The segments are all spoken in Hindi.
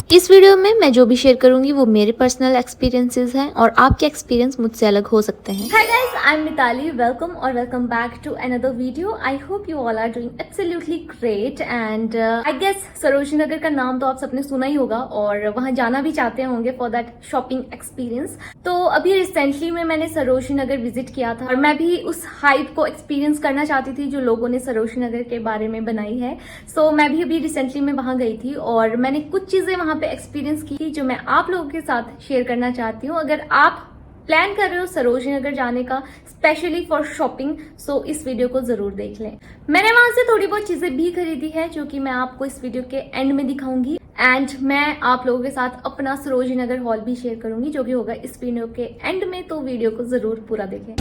इस वीडियो में मैं जो भी शेयर करूंगी वो मेरे पर्सनल एक्सपीरियंसेस हैं और आपके एक्सपीरियंस मुझसे अलग हो सकते हैं। Hi guys, I'm Mitali. Welcome or welcome back to another video. I hope you all are doing absolutely great and I guess Sarojini Nagar का नाम तो आप सबने सुना ही होगा और वहां जाना भी चाहते होंगे for that shopping experience. तो अभी रिसेंटली में मैंने सरोजनी नगर विजिट किया था और मैं भी उस हाइप को एक्सपीरियंस करना चाहती थी जो लोगों ने सरोजनी नगर के बारे में बनाई है। सो मैं भी अभी रिसेंटली में वहां गई थी और मैंने कुछ चीजें वहां पे एक्सपीरियंस की जो मैं आप लोगों के साथ शेयर करना चाहती हूँ। अगर आप प्लान कर रहे हो सरोजनी नगर जाने का स्पेशली फॉर शॉपिंग सो इस वीडियो को जरूर देख लें। मैंने वहां से थोड़ी बहुत चीजें भी खरीदी है जो कि मैं आपको इस वीडियो के एंड में दिखाऊंगी एंड मैं आप लोगों के साथ अपना सरोजनी नगर हॉल भी शेयर करूंगी जो कि होगा इस वीडियो के एंड में, तो वीडियो को जरूर पूरा देखें।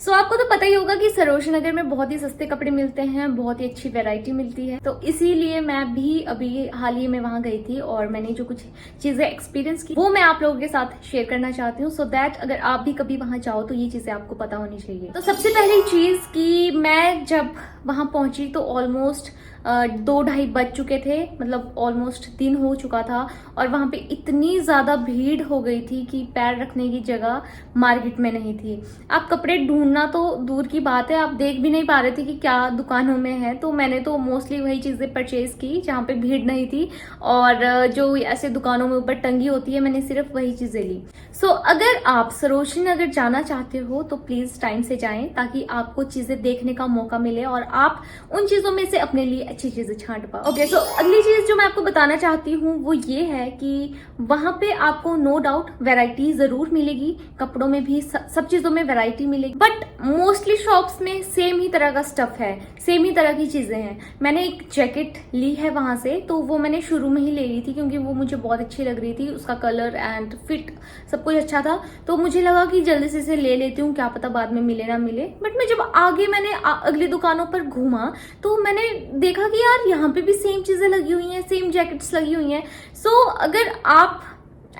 सो आपको तो पता ही होगा कि सरोजनी नगर में बहुत ही सस्ते कपड़े मिलते हैं, बहुत ही अच्छी वैरायटी मिलती है, तो इसीलिए मैं भी अभी हाल ही में वहां गई थी और मैंने जो कुछ चीजें एक्सपीरियंस की वो मैं आप लोगों के साथ शेयर करना चाहती हूँ सो दैट अगर आप भी कभी वहां जाओ तो ये चीजें आपको पता होनी चाहिए। तो सबसे पहली चीज कि मैं जब वहां पहुंची तो ऑलमोस्ट 2-2:30 बज चुके थे, मतलब ऑलमोस्ट दिन हो चुका था और वहां पे इतनी ज्यादा भीड़ हो गई थी कि पैर रखने की जगह मार्केट में नहीं थी। आप कपड़े ढूंढना तो दूर की बात है, आप देख भी नहीं पा रहे थे कि क्या दुकानों में है। तो मैंने तो मोस्टली वही चीजें परचेज की जहाँ पे भीड़ नहीं थी और जो ऐसे दुकानों में ऊपर टंगी होती है मैंने सिर्फ वही चीजें ली। सो अगर आप सरोजनी नगर जाना चाहते हो तो प्लीज टाइम से जाएं ताकि आपको चीजें देखने का मौका मिले और आप उन चीजों में से अपने लिए अच्छी चीजें छांट पाओ। ओके, सो अगली चीज जो मैं आपको बताना चाहती हूँ वो ये है कि वहां पे आपको नो डाउट वैरायटी जरूर मिलेगी, कपड़ों में भी सब चीजों में वैरायटी मिलेगी, बट मोस्टली शॉप्स में सेम ही तरह का स्टफ है, सेम ही तरह की चीजें हैं। मैंने एक जैकेट ली है वहां से, तो वो मैंने शुरू में ही ले ली थी क्योंकि वो मुझे बहुत अच्छी लग रही थी, उसका कलर एंड फिट सब कुछ अच्छा था, तो मुझे लगा कि जल्दी से इसे ले लेती हूँ, क्या पता बाद में मिले ना मिले। बट मैं जब आगे मैंने अगली दुकानों पर घूमा तो मैंने देखा कि यार यहाँ पे भी सेम चीजें लगी हुई हैं, सेम जैकेट्स लगी हुई हैं। सो अगर आप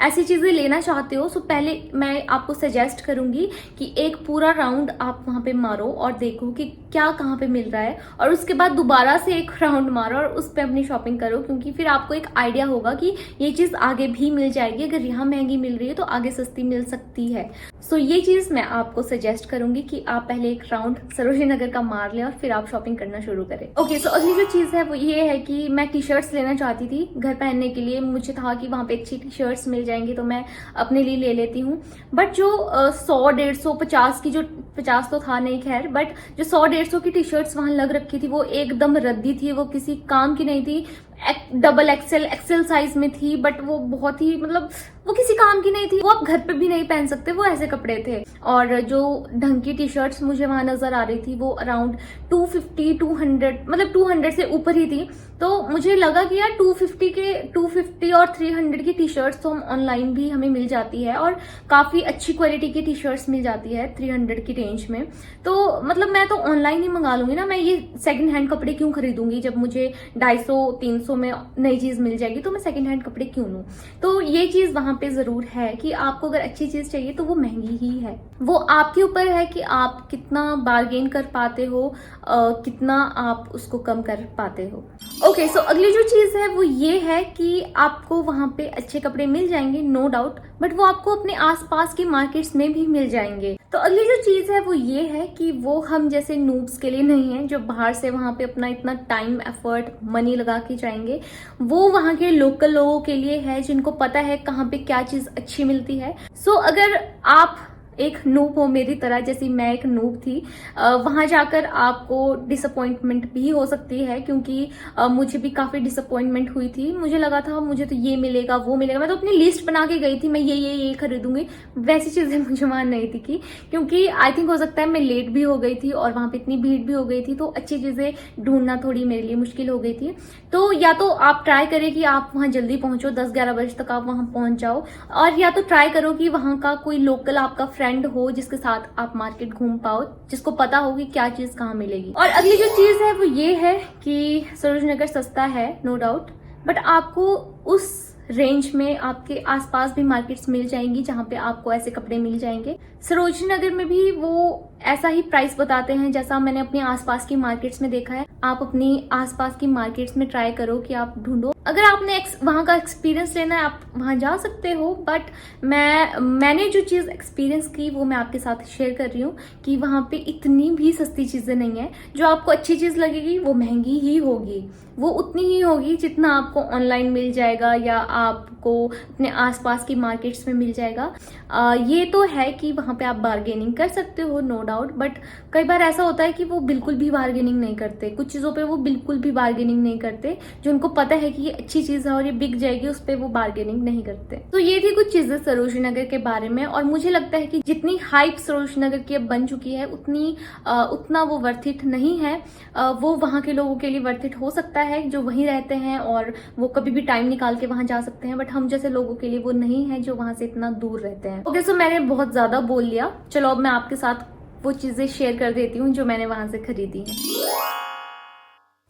ऐसी चीजें लेना चाहते हो तो पहले मैं आपको सजेस्ट करूंगी कि एक पूरा राउंड आप वहां पे मारो और देखो कि क्या कहाँ पे मिल रहा है और उसके बाद दोबारा से एक राउंड मारो और उस पे अपनी शॉपिंग करो, क्योंकि फिर आपको एक आइडिया होगा कि ये चीज आगे भी मिल जाएगी, अगर यहाँ महंगी मिल रही है तो आगे सस्ती मिल सकती है। सो ये चीज मैं आपको सजेस्ट करूंगी कि आप पहले एक राउंड सरोजनी नगर का मार लें और फिर आप शॉपिंग करना शुरू करें। ओके, सो अगली जो चीज है वो ये है कि मैं टी शर्ट्स लेना चाहती थी घर पहनने के लिए। मुझे था कि वहां पे अच्छी टी शर्ट्स मिल जाएंगी तो मैं अपने लिए ले लेती हूँ, बट जो 100, 150, 50 की, जो 50 तो था नहीं खैर, बट जो 100-150 की टी शर्ट्स वहां लग रखी थी वो एकदम रद्दी थी, वो किसी काम की नहीं थी। डबल एक्सेल साइज में थी, बट वो बहुत ही मतलब वो किसी काम की नहीं थी, वो आप घर पे भी नहीं पहन सकते, वो ऐसे कपड़े थे। और जो ढंग की टी शर्ट्स मुझे वहां नजर आ रही थी वो अराउंड 250-200, मतलब 200 से ऊपर ही थी। तो मुझे लगा कि यार 250 और 300 की टी शर्ट्स तो हम ऑनलाइन भी हमें मिल जाती है और काफी अच्छी क्वालिटी की टी शर्ट्स मिल जाती है 300 की रेंज में। तो मतलब मैं तो ऑनलाइन ही मंगा लूंगी ना, मैं ये सेकंड हैंड कपड़े क्यों खरीदूंगी जब मुझे 250-300 में नई चीज मिल जाएगी, तो मैं सेकंड हैंड कपड़े क्यों लूं। तो ये चीज वहां पे जरूर है कि आपको अगर अच्छी चीज चाहिए तो वो महंगी ही है, वो आपके ऊपर है कि आप कितना बार्गेन कर पाते हो, कितना आप उसको कम कर पाते हो। ओके, सो अगली जो चीज है वो ये है कि आपको वहां पे अच्छे कपड़े मिल जाएंगे नो डाउट, बट वो आपको अपने आसपास के मार्केट्स में भी मिल जाएंगे। तो अगली जो चीज है वो ये है कि वो हम जैसे नूब्स के लिए नहीं है जो बाहर से वहां पे अपना इतना टाइम, एफर्ट, मनी लगा के जाएंगे, वो वहां के लोकल लोगों के लिए है जिनको पता है कहाँ पे क्या चीज अच्छी मिलती है। सो अगर आप एक नूब हो मेरी तरह, जैसी मैं एक नूब थी, वहां जाकर आपको डिसअपॉइंटमेंट भी हो सकती है, क्योंकि मुझे भी काफी डिसअपॉइंटमेंट हुई थी। मुझे लगा था मुझे तो ये मिलेगा वो मिलेगा, मैं तो अपनी लिस्ट बना के गई थी, मैं ये खरीदूंगी, वैसी चीजें मुझे वहां नहीं दिखी, क्योंकि आई थिंक हो सकता है मैं लेट भी हो गई थी और वहां पे इतनी भीड़ भी हो गई थी, तो अच्छी चीजें ढूंढना थोड़ी मेरे लिए मुश्किल हो गई थी। तो या तो आप ट्राई करें कि आप वहां जल्दी पहुंचो, 10-11 बजे तक आप वहां पहुंच जाओ, और या तो ट्राई करो कि वहां का कोई लोकल आपका फ्रेंड हो जिसके साथ आप मार्केट घूम पाओ, जिसको पता हो कि क्या चीज कहाँ मिलेगी। और अगली जो चीज है वो ये है कि सरोजनी नगर सस्ता है नो डाउट, बट आपको उस रेंज में आपके आसपास भी मार्केट्स मिल जाएंगी जहां पे आपको ऐसे कपड़े मिल जाएंगे सरोजनी नगर में भी वो ऐसा ही प्राइस बताते हैं जैसा मैंने अपने आसपास की मार्केट्स में देखा है। आप अपनी आसपास की मार्केट्स में ट्राई करो कि आप ढूंढो। अगर आपने वहाँ का एक्सपीरियंस लेना है आप वहाँ जा सकते हो, बट मैंने जो चीज़ एक्सपीरियंस की वो मैं आपके साथ शेयर कर रही हूँ कि वहाँ पे इतनी भी सस्ती चीज़ें नहीं है। जो आपको अच्छी चीज़ लगेगी वो महंगी ही होगी, वो उतनी ही होगी जितना आपको ऑनलाइन मिल जाएगा या आपको अपने आसपास की मार्केट्स में मिल जाएगा। ये तो है कि वहाँ पे आप बार्गेनिंग कर सकते हो, नो डाउट, बट कई बार ऐसा होता है कि वो बिल्कुल भी बार्गेनिंग नहीं करते। कुछ चीज़ों पे वो बिल्कुल भी बार्गेनिंग नहीं करते। जो उनको पता है कि ये अच्छी चीज़ है और ये बिक जाएगी, उस पर वो बार्गेनिंग नहीं करते। तो ये थी कुछ चीज़ें सरोजनी नगर के बारे में, और मुझे लगता है कि जितनी हाइप सरोजनी नगर की अब बन चुकी है उतना वो वर्थ इट नहीं है। वो वहाँ के लोगों के लिए वर्थ इट हो सकता है जो वहीं रहते हैं और वो कभी भी टाइम निकाल के वहां जा सकते हैं, बट हम जैसे लोगों के लिए वो नहीं है जो वहां से इतना दूर रहते हैं। ओके, सो मैंने बहुत ज्यादा बोल लिया। चलो अब मैं आपके साथ वो चीजें शेयर कर देती हूँ जो मैंने वहां से खरीदी है।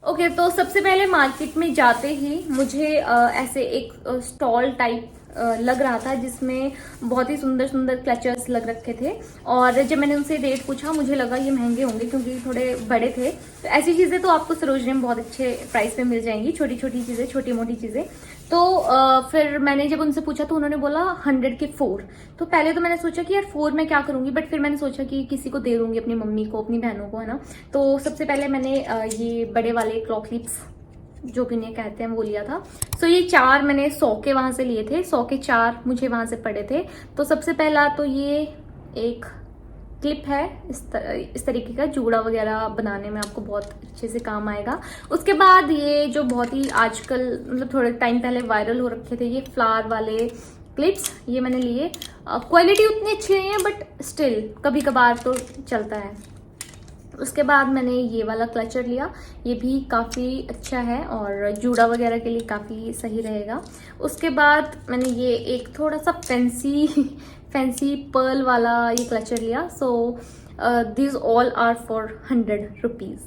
ओके, तो सबसे पहले मार्केट में जाते ही मुझे ऐसे एक स्टॉल टाइप लग रहा था जिसमें बहुत ही सुंदर सुंदर क्लचर्स लग रखे थे, और जब मैंने उनसे रेट पूछा मुझे लगा ये महंगे होंगे क्योंकि थोड़े बड़े थे। तो ऐसी चीज़ें तो आपको सरोजनी में बहुत अच्छे प्राइस पे मिल जाएंगी, छोटी छोटी चीज़ें, छोटी मोटी चीज़ें। तो फिर मैंने जब उनसे पूछा तो उन्होंने बोला 100 के 4। तो पहले तो मैंने सोचा कि यार 4 मैं क्या करूंगी, बट फिर मैंने सोचा कि किसी को दे दूंगी, अपनी मम्मी को, अपनी बहनों को, है ना। तो सबसे पहले मैंने ये बड़े वाले क्लॉक क्लिप्स जो भी इन्हें कहते हैं वो लिया था। सो ये 4 मैंने 100 के वहां से लिए थे, 100 के 4 मुझे वहां से पड़े थे। तो सबसे पहला तो ये एक क्लिप है इस तरीके का, जूड़ा वगैरह बनाने में आपको बहुत अच्छे से काम आएगा। उसके बाद ये जो बहुत ही आजकल मतलब थोड़े टाइम पहले वायरल हो रखे थे, ये फ्लावर वाले क्लिप्स, ये मैंने लिए। क्वालिटी उतनी अच्छी नहीं है बट स्टिल कभी कभार तो चलता है। उसके बाद मैंने ये वाला क्लचर लिया, ये भी काफ़ी अच्छा है और जूड़ा वगैरह के लिए काफ़ी सही रहेगा। उसके बाद मैंने ये एक थोड़ा सा फैंसी पर्ल वाला ये क्लचर लिया। So this all are for 100 rupees.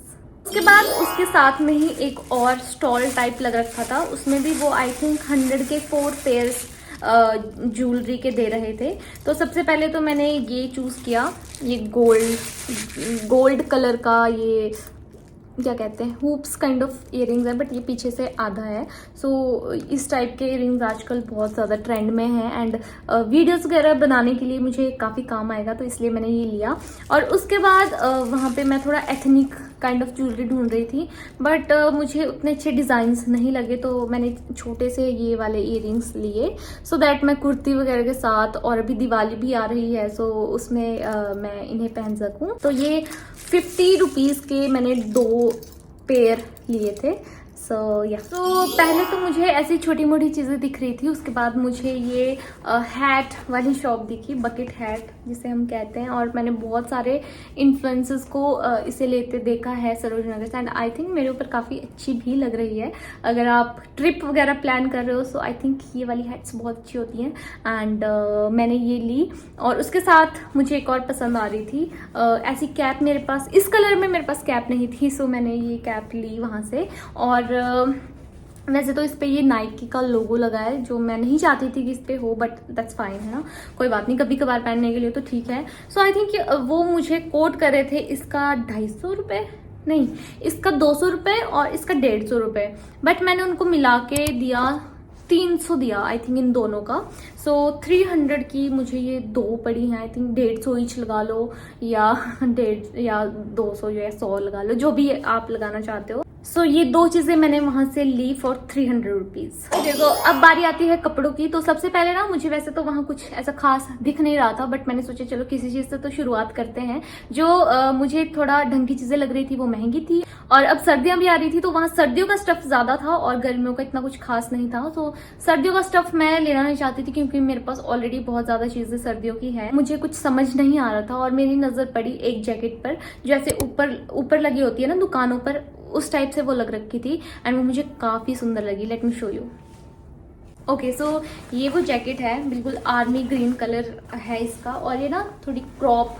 उसके बाद उसके साथ में ही एक और स्टॉल टाइप लग रखा था, उसमें भी वो आई थिंक 100 के 4 पेयर्स ज्वेलरी के दे रहे थे। तो सबसे पहले तो मैंने ये चूज किया, ये गोल्ड कलर का, ये क्या कहते हैं, हुप्स काइंड ऑफ इयरिंग्स है, बट ये पीछे से आधा है। सो इस टाइप के इयरिंग्स आजकल बहुत ज़्यादा ट्रेंड में हैं एंड वीडियोस वगैरह बनाने के लिए मुझे काफ़ी काम आएगा, तो इसलिए मैंने ये लिया। और उसके बाद वहाँ पे मैं थोड़ा एथनिक काइंड ऑफ ज्वेलरी ढूंढ रही थी, बट मुझे उतने अच्छे डिज़ाइंस नहीं लगे, तो मैंने छोटे से ये वाले इयरिंग्स लिए सो दैट मैं कुर्ती वगैरह के साथ, और अभी दिवाली भी आ रही है सो उसमें मैं इन्हें पहन सकूं। तो ये 50 रुपीज़ के मैंने 2 पेयर लिए थे। सो पहले तो मुझे ऐसी छोटी मोटी चीज़ें दिख रही थी, उसके बाद मुझे ये हैट वाली शॉप दिखी, बकेट हैट जिसे हम कहते हैं, और मैंने बहुत सारे इन्फ्लुएंसर्स को इसे लेते देखा है सरोजनी नगर से, एंड आई थिंक मेरे ऊपर काफ़ी अच्छी भी लग रही है। अगर आप ट्रिप वगैरह प्लान कर रहे हो सो आई थिंक ये वाली हैट्स बहुत अच्छी होती हैं, एंड मैंने ये ली। और उसके साथ मुझे एक और पसंद आ रही थी, ऐसी कैप मेरे पास, इस कलर में मेरे पास कैप नहीं थी, सो मैंने ये कैप ली वहाँ से। और वैसे तो इस पे ये नाइकी का लोगो लगा है, जो मैं नहीं चाहती थी कि इस पे हो, बट दैट्स फाइन, है ना, कोई बात नहीं, कभी कभार पहनने के लिए तो ठीक है। सो आई थिंक वो मुझे कोट कर रहे थे इसका 250 रुपये, नहीं इसका 200 रुपये और इसका 150 रुपये, बट मैंने उनको मिला के दिया 300 दिया आई थिंक इन दोनों का। सो 300 की मुझे ये 2 पड़ी हैं, आई थिंक 150 ईच लगा लो या 200 या 100 लगा लो, जो भी आप लगाना चाहते हो। सो ये 2 चीजें मैंने वहां से ली फॉर 300 रुपीज। देखो अब बारी आती है कपड़ों की। तो सबसे पहले ना मुझे वैसे तो वहां कुछ ऐसा खास दिख नहीं रहा था, बट मैंने सोचा चलो किसी चीज से तो शुरुआत करते हैं। जो मुझे थोड़ा ढंग की चीजें लग रही थी वो महंगी थी, और अब सर्दियां भी आ रही थी तो वहां सर्दियों का स्टफ ज्यादा था और गर्मियों का इतना कुछ खास नहीं था। तो सर्दियों का स्टफ मैं लेना नहीं चाहती थी क्योंकि मेरे पास ऑलरेडी बहुत ज्यादा चीजें सर्दियों की है। मुझे कुछ समझ नहीं आ रहा था और मेरी नजर पड़ी एक जैकेट पर, जैसे ऊपर लगी होती है ना दुकानों पर, उस टाइप से वो लग रखी थी एंड वो मुझे काफी सुंदर लगी। Let me show you. Okay, so ये वो जैकेट है, बिल्कुल आर्मी ग्रीन कलर है इसका, और ये ना थोड़ी क्रॉप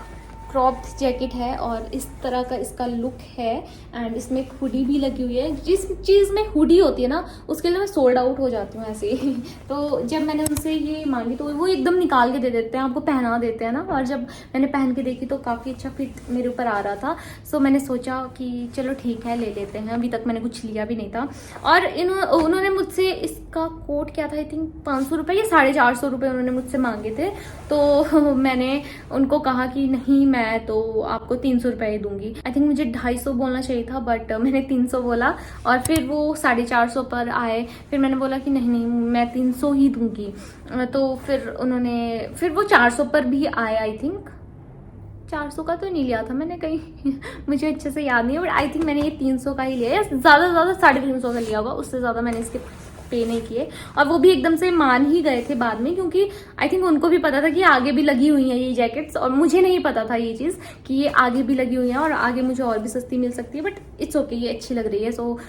क्रॉप्ड जैकेट है और इस तरह का इसका लुक है एंड इसमें एक हुडी भी लगी हुई है। जिस चीज़ में हुडी होती है ना उसके लिए मैं सोल्ड आउट हो जाती हूँ ऐसे ही। तो जब मैंने उनसे ये मांगी तो वो एकदम निकाल के दे देते हैं, आपको पहना देते हैं ना। और जब मैंने पहन के देखी तो काफ़ी अच्छा फिट मेरे ऊपर आ रहा था। सो मैंने सोचा कि चलो ठीक है ले लेते हैं। अभी तक मैंने कुछ लिया भी नहीं था। और उन्होंने मुझसे इसका कोट क्या था, आई थिंक 500 रुपये या 450 रुपये उन्होंने मुझसे मांगे थे। तो मैंने उनको कहा कि नहीं मैं तो आपको 300 रुपये दूंगी। आई थिंक मुझे 250 बोलना चाहिए था बट मैंने 300 बोला और फिर वो 450 पर आए। फिर मैंने बोला कि नहीं मैं 300 ही दूंगी। तो फिर वो 400 पर भी आए। आई थिंक 400 का तो नहीं लिया था मैंने कहीं मुझे अच्छे से याद नहीं है बट आई थिंक मैंने ये 300 का ही लिया है, ज़्यादा से ज़्यादा 350 का लिया होगा, उससे ज़्यादा मैंने इसके पे नहीं किए। और वो भी एकदम से मान ही गए थे बाद में, क्योंकि आई थिंक उनको भी पता था कि आगे भी लगी हुई हैं ये जैकेट्स और मुझे नहीं पता था ये चीज़ कि ये आगे भी लगी हुई हैं और आगे मुझे और भी सस्ती मिल सकती है। बट इट्स ओके, ये अच्छी लग रही है। सो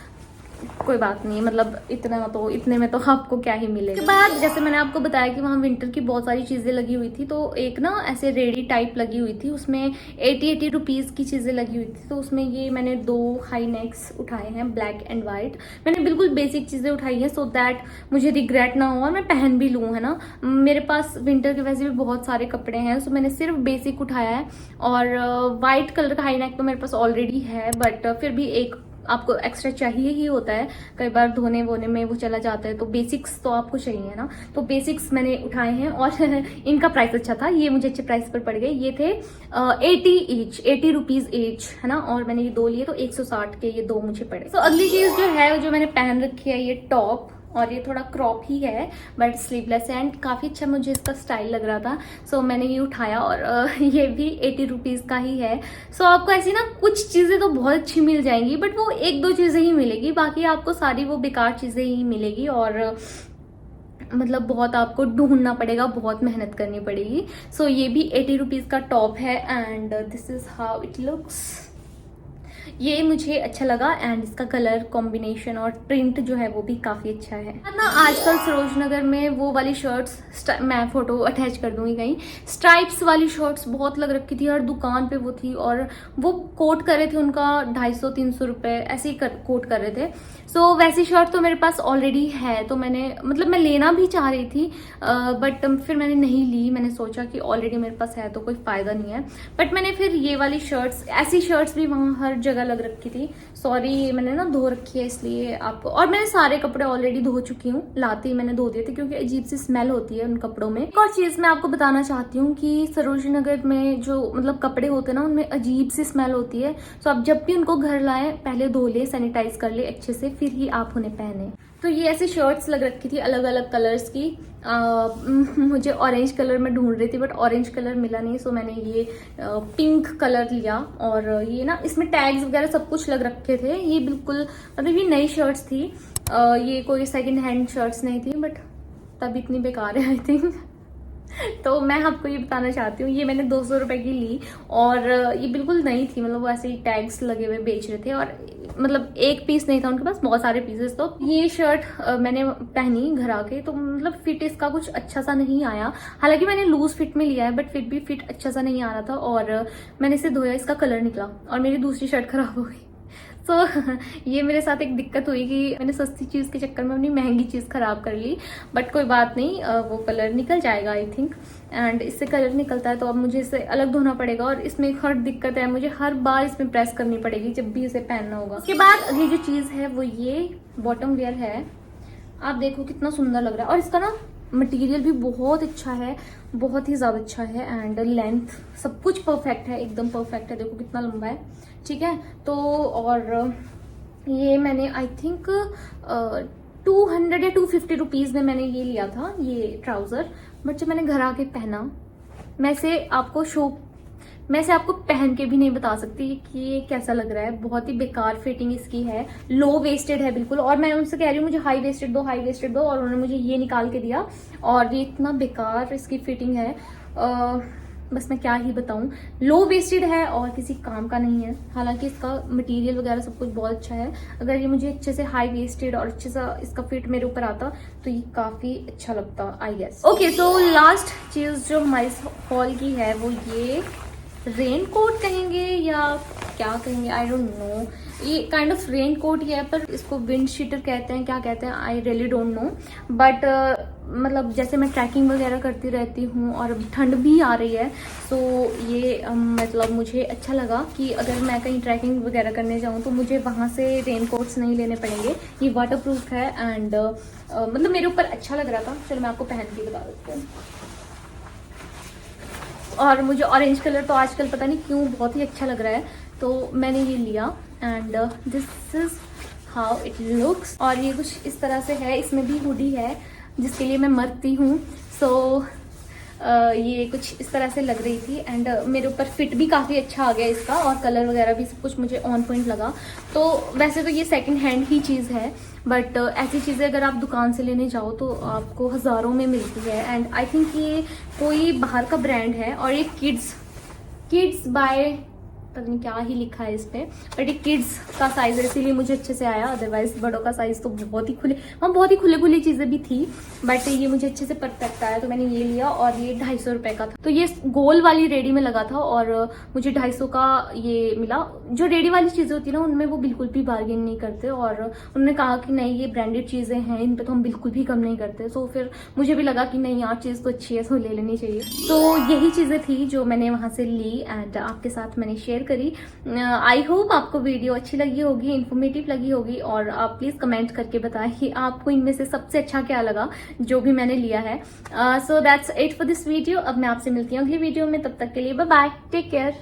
कोई बात नहीं, मतलब इतने में तो आपको क्या ही मिलेगा। उसके बाद जैसे मैंने आपको बताया कि वहाँ विंटर की बहुत सारी चीज़ें लगी हुई थी। तो एक ना ऐसे रेडी टाइप लगी हुई थी, उसमें 80 रुपीज़ की चीज़ें लगी हुई थी। तो उसमें ये मैंने 2 हाई नेक्स उठाए हैं, ब्लैक एंड वाइट। मैंने बिल्कुल बेसिक चीज़ें उठाई हैं सो दैट मुझे रिग्रेट ना हो और मैं पहन भी लूँ, है ना। मेरे पास विंटर के वैसे भी बहुत सारे कपड़े हैं, सो मैंने सिर्फ बेसिक उठाया है। और वाइट कलर का हाई नेक तो मेरे पास ऑलरेडी है बट फिर भी एक आपको एक्स्ट्रा चाहिए ही होता है, कई बार धोने वोने में वो चला जाता है। तो बेसिक्स तो आपको चाहिए ना, तो बेसिक्स मैंने उठाए हैं। और इनका प्राइस अच्छा था, ये मुझे अच्छे प्राइस पर पड़ गए। ये थे 80 रुपीज़ ईच, है ना। और मैंने ये 2 लिए तो 160 के ये 2 मुझे पड़े। तो अगली चीज़ जो है जो मैंने पहन रखी है ये टॉप, और ये थोड़ा क्रॉप ही है बट स्लीवलेस है एंड काफ़ी अच्छा मुझे इसका स्टाइल लग रहा था। सो मैंने ये उठाया और ये भी 80 रुपीज़ का ही है। सो आपको ऐसी ना कुछ चीज़ें तो बहुत अच्छी मिल जाएंगी बट वो 1-2 चीज़ें ही मिलेगी, बाकी आपको सारी वो बेकार चीज़ें ही मिलेगी और मतलब बहुत आपको ढूंढना पड़ेगा, बहुत मेहनत करनी पड़ेगी। सो ये भी 80 रुपीज़ का टॉप है and this is how it looks. ये मुझे अच्छा लगा एंड इसका कलर कॉम्बिनेशन और प्रिंट जो है वो भी काफ़ी अच्छा है ना। आजकल सरोज नगर में वो वाली शर्ट्स, मैं फोटो अटैच कर दूंगी कहीं, स्ट्राइप्स वाली शर्ट्स बहुत लग रखी थी, हर दुकान पे वो थी और वो कोट कर रहे थे उनका 250-300 रुपये ऐसे ही कोट कर रहे थे। सो वैसी शर्ट तो मेरे पास ऑलरेडी है, तो मैं लेना भी चाह रही थी बट फिर मैंने नहीं ली। मैंने सोचा कि ऑलरेडी मेरे पास है तो कोई फ़ायदा नहीं है। बट मैंने फिर ये वाली शर्ट्स, ऐसी शर्ट्स भी वहाँ हर जगह लग रखी थी। सॉरी मैंने ना धो रखी है इसलिए आपको, और मैंने सारे कपड़े ऑलरेडी धो चुकी हूँ, लाते ही मैंने धो दिए थे क्योंकि अजीब सी स्मेल होती है उन कपड़ों में। एक और चीज़ मैं आपको बताना चाहती हूँ कि सरोजनी नगर में जो मतलब कपड़े होते हैं ना उनमें अजीब सी स्मेल होती है। तो आप जब भी उनको घर लाएं पहले धो ले, सैनिटाइज कर ले अच्छे से, फिर ही आप उन्हें पहने। तो ये ऐसी शर्ट्स लग रखी थी अलग अलग कलर्स की। मुझे ऑरेंज कलर में ढूंढ रही थी बट ऑरेंज कलर मिला नहीं, सो मैंने ये पिंक कलर लिया। और ये ना इसमें टैग्स वगैरह सब कुछ लग रखे थे। ये बिल्कुल मतलब ये नई शर्ट्स थी, ये कोई सेकंड हैंड शर्ट्स नहीं थी बट तब इतनी बेकार है आई थिंक। तो मैं आपको ये बताना चाहती हूँ, ये मैंने 200 रुपए की ली और ये बिल्कुल नई थी, मतलब वो ऐसे ही टैग्स लगे हुए बेच रहे थे और मतलब एक पीस नहीं था उनके पास, बहुत सारे पीसेस। तो ये शर्ट मैंने पहनी घर आके, तो मतलब फिट इसका कुछ अच्छा सा नहीं आया। हालांकि मैंने लूज फिट में लिया है बट फिर भी फिट अच्छा सा नहीं आ रहा था और मैंने इसे धोया, इसका कलर निकला और मेरी दूसरी शर्ट खराब हो गई। तो ये मेरे साथ एक दिक्कत हुई कि मैंने सस्ती चीज़ के चक्कर में अपनी महंगी चीज़ खराब कर ली। बट कोई बात नहीं, वो कलर निकल जाएगा आई थिंक। एंड इससे कलर निकलता है तो अब मुझे इसे अलग धोना पड़ेगा और इसमें एक हर दिक्कत है, मुझे हर बार इसमें प्रेस करनी पड़ेगी जब भी इसे पहनना होगा। उसके बाद अगली जो चीज़ है वो ये बॉटम वेयर है। आप देखो कितना सुंदर लग रहा है और इसका ना मटेरियल भी बहुत अच्छा है, बहुत ही ज़्यादा अच्छा है एंड लेंथ सब कुछ परफेक्ट है, एकदम परफेक्ट है। देखो कितना लंबा है, ठीक है। तो और ये मैंने आई थिंक 200 या 250 रुपीज़ में मैंने ये लिया था ये ट्राउज़र। बट जब मैंने घर आके पहना, मैं इसे आपको पहन के भी नहीं बता सकती कि ये कैसा लग रहा है। बहुत ही बेकार फिटिंग इसकी है, लो वेस्टेड है बिल्कुल। और मैं उनसे कह रही हूँ मुझे हाई वेस्टेड दो, हाई वेस्टेड दो, और उन्होंने मुझे ये निकाल के दिया और ये इतना बेकार इसकी फिटिंग है। बस मैं क्या ही बताऊँ, लो वेस्टेड है और किसी काम का नहीं है। हालांकि इसका मटेरियल वगैरह सब कुछ बहुत अच्छा है। अगर ये मुझे अच्छे से हाई वेस्टेड और अच्छे सा इसका फिट मेरे ऊपर आता तो ये काफ़ी अच्छा लगता आई गेस। ओके, तो लास्ट चीज़ जो हमारी हॉल की है वो ये रेन कोट कहेंगे या क्या कहेंगे, आई डोंट नो। ये काइंड ऑफ रेन कोट ही है, पर इसको विंड शीटर कहते हैं, क्या कहते हैं, I really don't know. But मतलब जैसे मैं ट्रैकिंग वगैरह करती रहती हूँ और ठंड भी आ रही है, तो ये मतलब मुझे अच्छा लगा कि अगर मैं कहीं ट्रैकिंग वगैरह करने जाऊँ तो मुझे वहाँ से रेन कोट्स नहीं लेने पड़ेंगे। ये वाटर प्रूफ है एंड मतलब मेरे ऊपर अच्छा लग रहा था। चलो मैं आपको पहन के बता देती हूँ। और मुझे ऑरेंज कलर तो आजकल पता नहीं क्यों बहुत ही अच्छा लग रहा है, तो मैंने ये लिया and this is how it looks. और ये कुछ इस तरह से है, इसमें भी हुडी है जिसके लिए मैं मरती हूँ। सो ये कुछ इस तरह से लग रही थी एंड मेरे ऊपर फिट भी काफ़ी अच्छा आ गया इसका, और कलर वगैरह भी सब कुछ मुझे ऑन पॉइंट लगा। तो वैसे तो ये सेकंड हैंड ही चीज़ है, बट ऐसी चीज़ें अगर आप दुकान से लेने जाओ तो आपको हज़ारों में मिलती है। एंड आई थिंक ये कोई बाहर का ब्रांड है, और ये किड्स बाय पता नहीं क्या ही लिखा है इस पे, बट ये किड्स का साइज है इसीलिए मुझे अच्छे से आया। अदरवाइज बड़ों का साइज तो बहुत ही खुले चीजें भी थी, बट ये मुझे अच्छे से परफेक्ट आया, तो मैंने ये लिया। और ये 250 रुपए का था, तो ये गोल वाली रेडी में लगा था और मुझे 250 का ये मिला। जो रेडी वाली चीजें होती है ना, उनमें वो बिल्कुल भी बार्गेन नहीं करते, और उन्होंने कहा कि नहीं ये ब्रांडेड चीजें हैं, इन पे तो हम बिल्कुल भी कम नहीं करते। तो फिर मुझे भी लगा कि नहीं यार चीज तो अच्छी है, तो ले लेनी चाहिए। तो यही चीजें थी जो मैंने वहां से ली एंड आपके साथ मैंने शेयर करी। आई होप आपको वीडियो अच्छी लगी होगी, इन्फॉर्मेटिव लगी होगी, और आप प्लीज कमेंट करके बताएं कि आपको इनमें से सबसे अच्छा क्या लगा जो भी मैंने लिया है। So that's it for this video. अब मैं आपसे मिलती हूँ अगली वीडियो में, तब तक के लिए बाय बाय, टेक केयर।